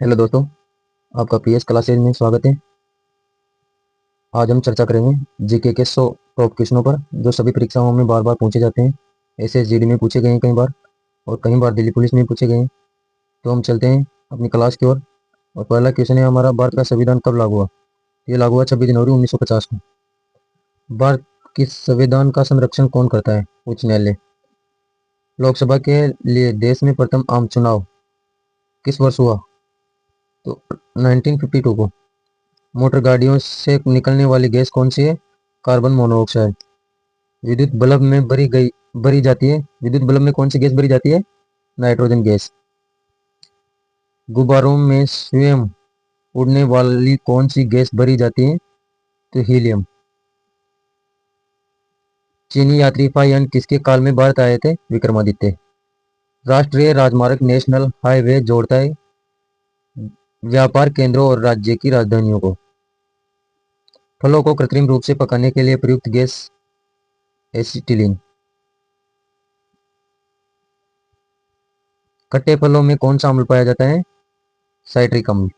Hello दोस्तों, आपका PS classes में स्वागत है। आज हम चर्चा करेंगे जीके के 100 टॉप क्वेश्चनों पर जो सभी परीक्षाओं में बार बार पूछे जाते हैं। एसएसजीडी में पूछे गए हैं कई बार और कई बार दिल्ली पुलिस में पूछे गए हैं। तो हम चलते हैं अपनी क्लास की ओर। और पहला क्वेश्चन है हमारा, भारत का संविधान कब लागू हुआ? ये लागू हुआ 26 जनवरी 1950 को। भारत के संविधान का संरक्षण कौन करता है? उच्च न्यायालय। लोकसभा के लिए देश में प्रथम आम चुनाव किस वर्ष हुआ? तो 1952 को। मोटर गाड़ियों से निकलने वाली गैस कौन सी है? Carbon monoxide. विद्युत बल्ब में कौन सी गैस भरी जाती है? Nitrogen gas. गुब्बारों में स्वयं उड़ने वाली कौन सी गैस भरी जाती है? तो हीलियम। चीनी यात्री फाहियान किसके काल में भारत आए थे? विक्रमादित्य। राष्ट्रीय राजमार्ग नेशनल हाईवे जोड़ता है व्यापार केंद्रों और राज्य की राजधानियों को। फलों को कृत्रिम रूप से पकाने के लिए प्रयुक्त गैस एसिटिलीन। खट्टे फलों में कौन सा अम्ल पाया जाता है? साइट्रिक अम्ल।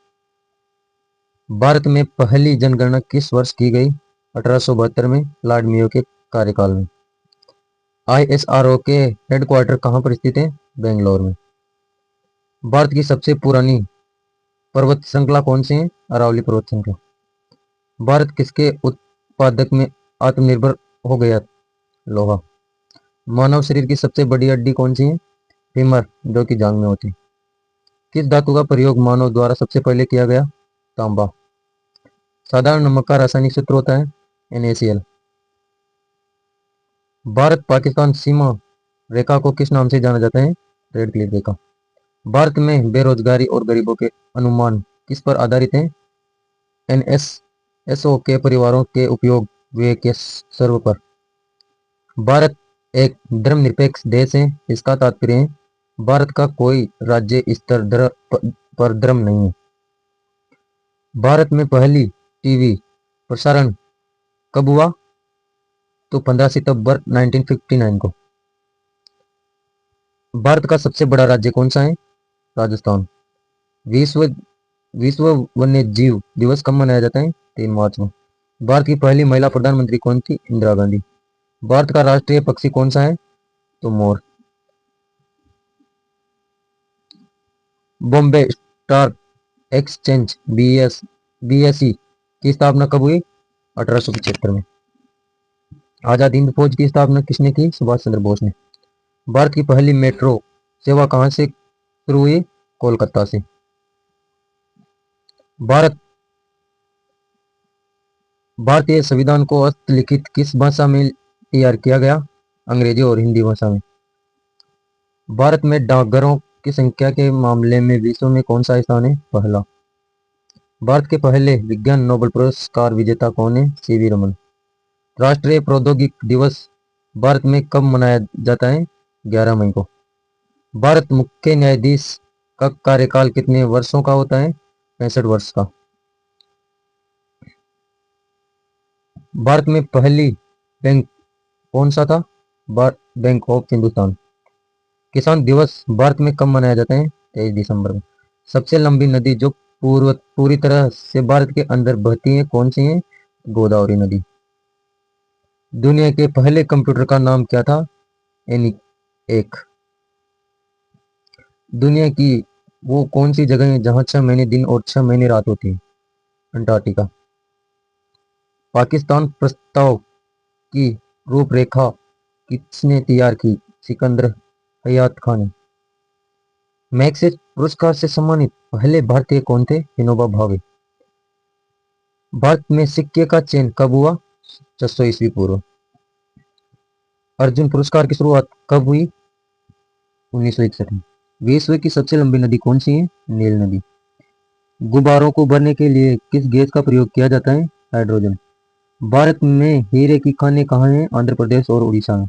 भारत में पहली जनगणना किस वर्ष की गई? 1872 में, लॉर्ड मेयो के कार्यकाल में। आईएसआरओ के हेडक्वार्टर कहाँ पर स्थित है? बेंगलोर में। भारत की सबसे पुरानी पर्वत श्रृंखला कौन सी है? अरावली पर्वत श्रृंखला। भारत किसके उत्पादक में आत्मनिर्भर हो गया? लोहा। मानव शरीर की सबसे बड़ी हड्डी कौन सी है? फीमर, जो कि जांग में होती है। किस धातु का प्रयोग मानव द्वारा सबसे पहले किया गया? तांबा। साधारण नमक का रासायनिक सूत्र होता है NaCl। भारत पाकिस्तान सीमा रेखा को किस नाम से जाना जाता है? रेड क्लिफ रेखा। भारत में बेरोजगारी और गरीबों के अनुमान किस पर आधारित हैं? NSSO के परिवारों के उपयोग व्यय के सर्व पर। भारत एक धर्मनिरपेक्ष देश है, इसका तात्पर्य है भारत का कोई राज्य स्तर पर धर्म नहीं है। भारत में पहली टीवी प्रसारण कब हुआ? तो 15 सितंबर 1959 को। भारत का सबसे बड़ा राज्य कौन सा है? राजस्थान। विश्व विश्व वन्य जीव दिवस कब मनाया जाता है? 3 मार्च में। भारत की पहली महिला प्रधानमंत्री कौन थी? इंदिरा गांधी। भारत का राष्ट्रीय पक्षी कौन सा है? तो मोर। बॉम्बे स्टॉक एक्सचेंज BSE की स्थापना कब हुई? 1875 में। आजाद हिंद फौज की स्थापना किसने की? सुभाष चंद्र बोस ने। भारत की पहली मेट्रो सेवा कहां से शुरू हुई? कोलकाता से। भारतीय संविधान को हस्तलिखित किस भाषा में तैयार किया गया? अंग्रेजी और हिंदी भाषा में। भारत में डाकघरों की संख्या के मामले में विश्व में कौन सा स्थान है? पहला। भारत के पहले विज्ञान नोबेल पुरस्कार विजेता कौन है? CV रमन। राष्ट्रीय प्रौद्योगिकी दिवस भारत में कब मनाया जाता है? 11 मई को। भारत मुख्य न्यायाधीश का कार्यकाल कितने वर्षों का होता है? 65 वर्ष का। भारत में पहली बैंक कौन सा था? Bank of Hindustan. किसान दिवस भारत में कब मनाया जाता है? 23 दिसंबर में। सबसे लंबी नदी जो पूरी तरह से भारत के अंदर बहती है कौन सी है? गोदावरी नदी। दुनिया के पहले कंप्यूटर का नाम क्या था? ENIAC। दुनिया की वो कौन सी जगह है जहां 6 महीने दिन और 6 महीने रात होती है? अंटार्कटिका। पाकिस्तान प्रस्ताव की रूपरेखा किसने तैयार की? सिकंदर हयात खान ने। मैग्सेसे पुरस्कार से सम्मानित पहले भारतीय कौन थे? विनोबा भावे। भारत में सिक्के का चयन कब हुआ? 600 ईस्वी पूर्व। अर्जुन पुरस्कार की शुरुआत कब हुई? 1961 में। विश्व की सबसे लंबी नदी कौन सी है? नील नदी। गुब्बारों को भरने के लिए किस गैस का प्रयोग किया जाता है? हाइड्रोजन। भारत में हीरे की खानें कहाँ हैं? आंध्र प्रदेश और उड़ीसा में।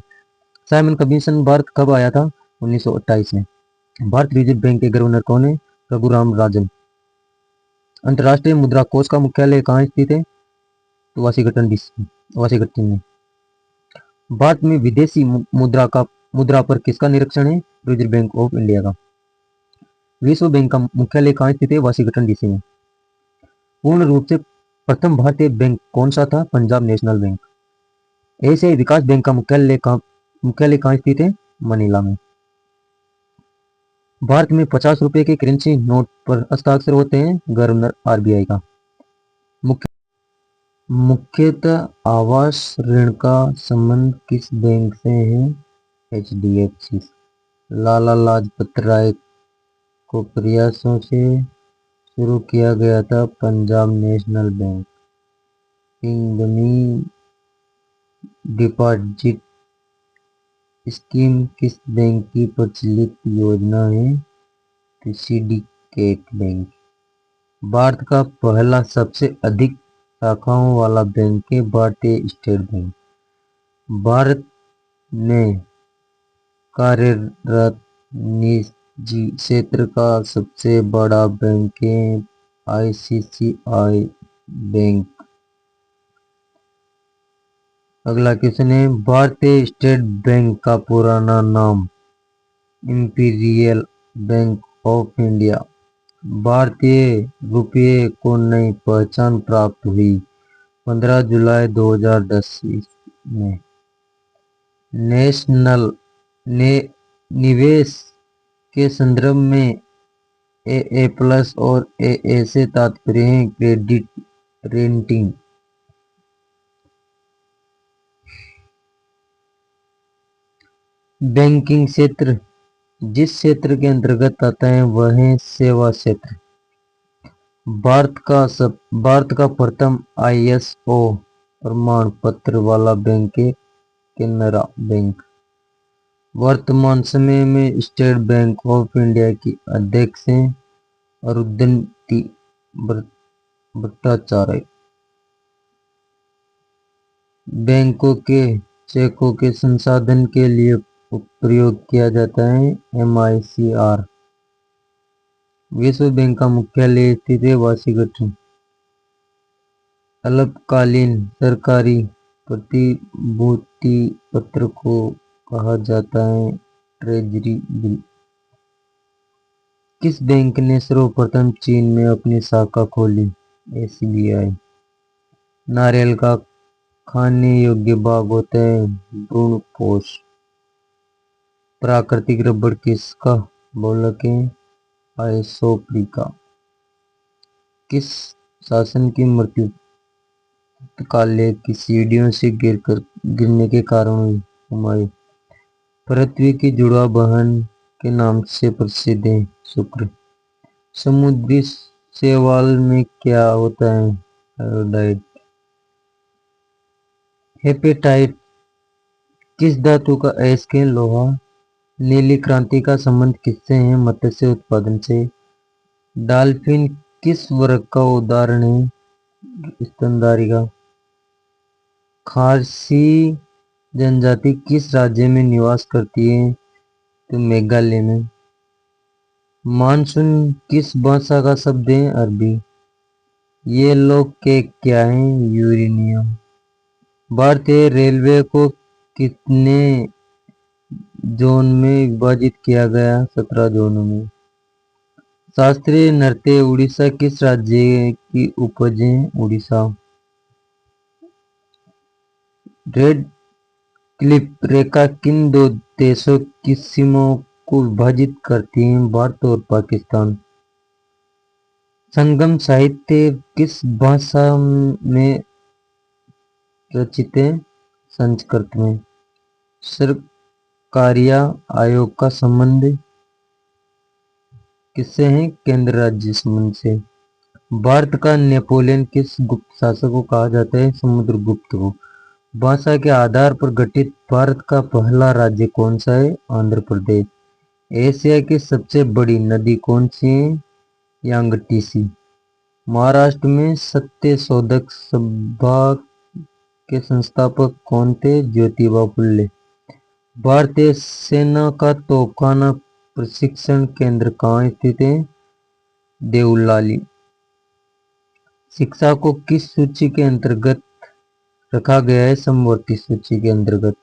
साइमन कमीशन भारत कब आया था? 1928 में। भारत रिजर्व बैंक के गवर्नर कौन है? रघुराम राजन। अंतर्राष्ट्रीय मुद्रा कोष का मुख्यालय कहाँ स्थित है? तो वाशिंगटन में। भारत में विदेशी मुद्रा पर किसका निरीक्षण है? रिजर्व बैंक ऑफ इंडिया का। विश्व बैंक का मुख्यालय कहाँ स्थित है? वाशिंगटन डीसी में। पूर्ण रूप से प्रथम भारतीय बैंक कौन सा था? Punjab national bank. एशियाई विकास बैंक का मुख्यालय कहाँ स्थित है? मनीला में। भारत में 50 रुपए के करेंसी नोट पर हस्ताक्षर होते हैं गवर्नर आरबीआई का। मुख्यतः आवास ऋण का संबंध किस बैंक से है? एचडीएफसी। लाला लाजपत राय को प्रयासों से शुरू किया गया था पंजाब नेशनल बैंक। पिंगनी डिपॉजिट स्कीम किस बैंक की प्रचलित योजना है? Syndicate bank. भारत का पहला सबसे अधिक शाखाओं वाला बैंक है भारतीय स्टेट बैंक। भारत में कार्यरत निजी क्षेत्र का सबसे बड़ा बैंक है आईसीआईसीआई बैंक। अगला क्वेश्चन है, भारतीय स्टेट बैंक का पुराना नाम? Imperial bank of India. भारतीय रुपये को नई पहचान प्राप्त हुई 15 जुलाई 2010 में। नेशनल निवेश के संदर्भ में AA प्लस और AA से तात्पर्य है क्रेडिट रेटिंग। बैंकिंग क्षेत्र जिस क्षेत्र के अंतर्गत आता है वह है सेवा क्षेत्र। भारत का प्रथम ISO प्रमाण पत्र वाला बैंक है केनरा बैंक। वर्तमान समय में स्टेट बैंक ऑफ इंडिया की अध्यक्ष हैं अरुंधति भट्टाचार्य। बैंकों के चेकों के संसाधन के लिए प्रयोग किया जाता है MICR। विश्व बैंक का मुख्यालय स्थित है वाशिंगटन। अल्पकालीन सरकारी प्रतिभूति पत्र को कहा जाता है ट्रेजरी बिल। किस बैंक ने सर्वप्रथम चीन में अपनी शाखा खोली? SBI। नारियल का खाने योग्य भाग होता है भ्रूणपोष। प्राकृतिक रबड़ किसका बहुलक है? आइसोप्रिका। किस शासक की मृत्यु काले की सीढ़ियों से गिरने के कारण हुई? हुमायूं। पृथ्वी की जुड़वा बहन के नाम से प्रसिद्ध है शुक्र। समुद्री शैवाल में क्या होता है? आयोडाइड। हेपेटाइट किस धातु का अयस्क है? लोहा। नीली क्रांति का संबंध किससे है? मत्स्य उत्पादन से। डॉल्फिन किस वर्ग का उदाहरण है? स्तनधारी का। खासी जनजाति किस राज्य में निवास करती है? तो मेघालय में। मानसून किस भाषा का शब्द है? अरबी। ये लोग के क्या है? यूरेनियम। भारतीय रेलवे को कितने जोन में विभाजित किया गया? 17 जोनों में। शास्त्रीय नृत्य उड़ीसा किस राज्य की उपज है? उड़ीसा। रेड क्लिफ रेखा किन दो देशों की सीमाओं को विभाजित करती है? भारत और पाकिस्तान। संगम साहित्य किस भाषा में रचित है? संस्कृत में। सरकारिया आयोग का संबंध किससे है? केंद्र राज्य संबंध से। भारत का नेपोलियन किस गुप्त शासक को कहा जाता है? समुद्रगुप्त को। भाषा के आधार पर गठित भारत का पहला राज्य कौन सा है? आंध्र प्रदेश। एशिया की सबसे बड़ी नदी कौन सी है? यांगटीसी। महाराष्ट्र में सत्य शोधक सभा के संस्थापक कौन थे? ज्योतिबा फुले। भारतीय सेना का तोपखाना प्रशिक्षण केंद्र कहाँ स्थित है? देवलाली। शिक्षा को किस सूची के अंतर्गत रखा गया है? समवर्ती सूची के अंतर्गत।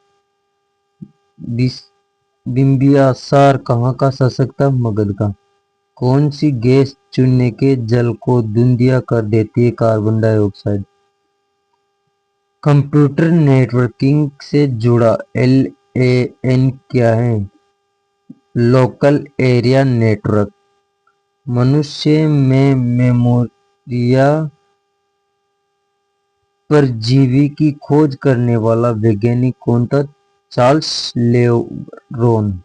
बिंबिसार कहाँ का शासक था? मगध का। कौन सी गैस चूने के जल को धुंधिया कर देती है? Carbon dioxide. कंप्यूटर नेटवर्किंग से जुड़ा LAN क्या है? Local area network. मनुष्य में मेमोरिया परजीवी की खोज करने वाला वैज्ञानिक कौन था? चार्ल्स लेरोन।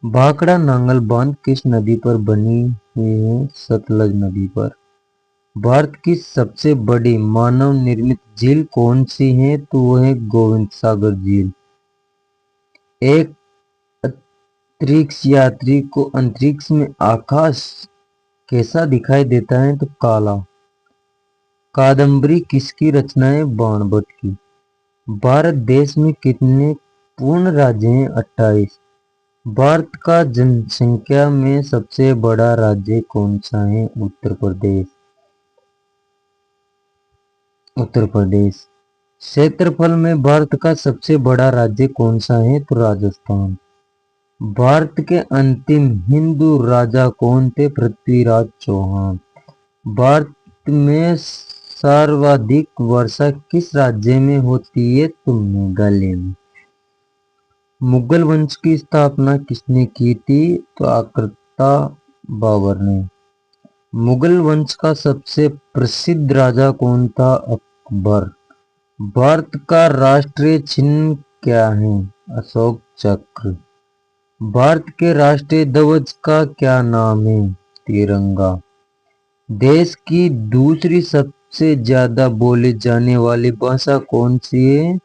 भाखड़ा नांगल बांध किस नदी पर बनी हुई है? सतलज नदी पर। भारत की सबसे बड़ी मानव निर्मित झील कौन सी है? तो वो है गोविंद सागर झील। एक अंतरिक्ष यात्री को अंतरिक्ष में आकाश कैसा दिखाई देता है? तो काला। कादम्बरी किसकी रचना है? बाणभट्ट की। भारत देश में कितने पूर्ण राज्य हैं? 28। भारत का जनसंख्या में सबसे बड़ा राज्य कौन सा है? उत्तर प्रदेश। उत्तर प्रदेश। क्षेत्रफल में भारत का सबसे बड़ा राज्य कौन सा है? तो राजस्थान। भारत के अंतिम हिंदू राजा कौन थे? पृथ्वीराज चौहान। भारत में सर्वाधिक वर्षा किस राज्य में होती है? तो मेघालय में। मुगल वंश की स्थापना किसने की थी? तो आकृता बाबर ने। मुगल वंश का सबसे प्रसिद्ध राजा कौन था? अकबर। भारत का राष्ट्रीय चिन्ह क्या है? अशोक चक्र। भारत के राष्ट्रीय ध्वज का क्या नाम है? तिरंगा। देश की दूसरी सबसे ज्यादा बोली जाने वाली भाषा कौन सी है?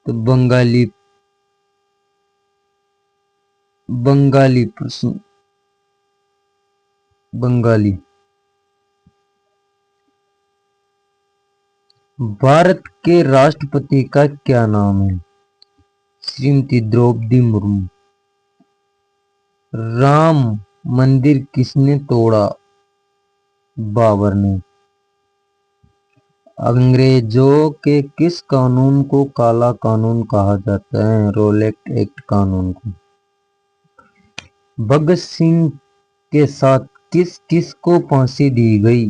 तो बंगाली। बंगाली प्रश्न। बंगाली। भारत के राष्ट्रपति का क्या नाम है? श्रीमती द्रौपदी मुर्मू। राम मंदिर किसने तोड़ा? बाबर ने। अंग्रेजों के किस कानून को काला कानून कहा जाता है? रोलेट एक्ट कानून को। भगत सिंह के साथ किस किस को फांसी दी गई?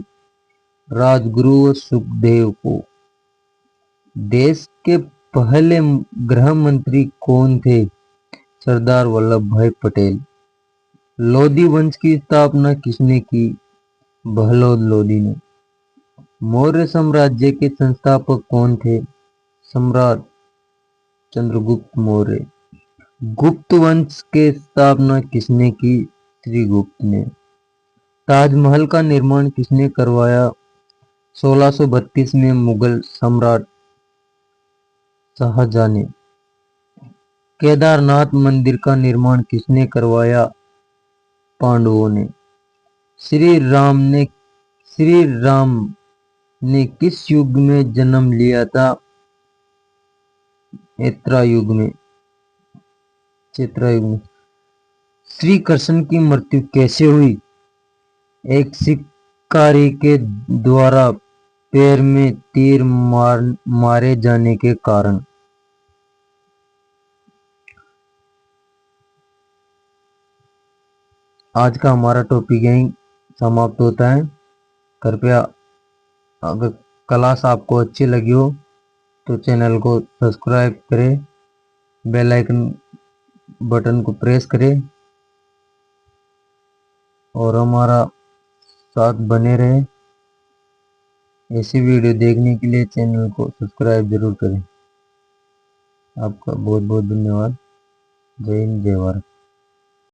राजगुरु और सुखदेव को। देश के पहले गृह मंत्री कौन थे? सरदार वल्लभ भाई पटेल। लोधी वंश की स्थापना किसने की? बहलोद लोधी ने। मौर्य साम्राज्य के संस्थापक कौन थे? सम्राट चंद्रगुप्त मौर्य। गुप्त वंश के स्थापना किसने की? श्रीगुप्त ने। ताजमहल का निर्माण किसने करवाया? 1632 में मुगल सम्राट शाहजहां ने। केदारनाथ मंदिर का निर्माण किसने करवाया? पांडवों ने। श्री राम ने किस युग में जन्म लिया था? त्रेता युग में। श्री कृष्ण की मृत्यु कैसे हुई? एक शिकारी के द्वारा पैर में तीर मारे जाने के कारण। आज का हमारा टॉपिक यहीं समाप्त होता है। कृपया अगर क्लास आपको अच्छी लगी हो तो चैनल को सब्सक्राइब करें, बेल आइकन बटन को प्रेस करें और हमारा साथ बने रहे। ऐसी वीडियो देखने के लिए चैनल को सब्सक्राइब जरूर करें। आपका बहुत बहुत धन्यवाद। जय हिंद, जय भारत।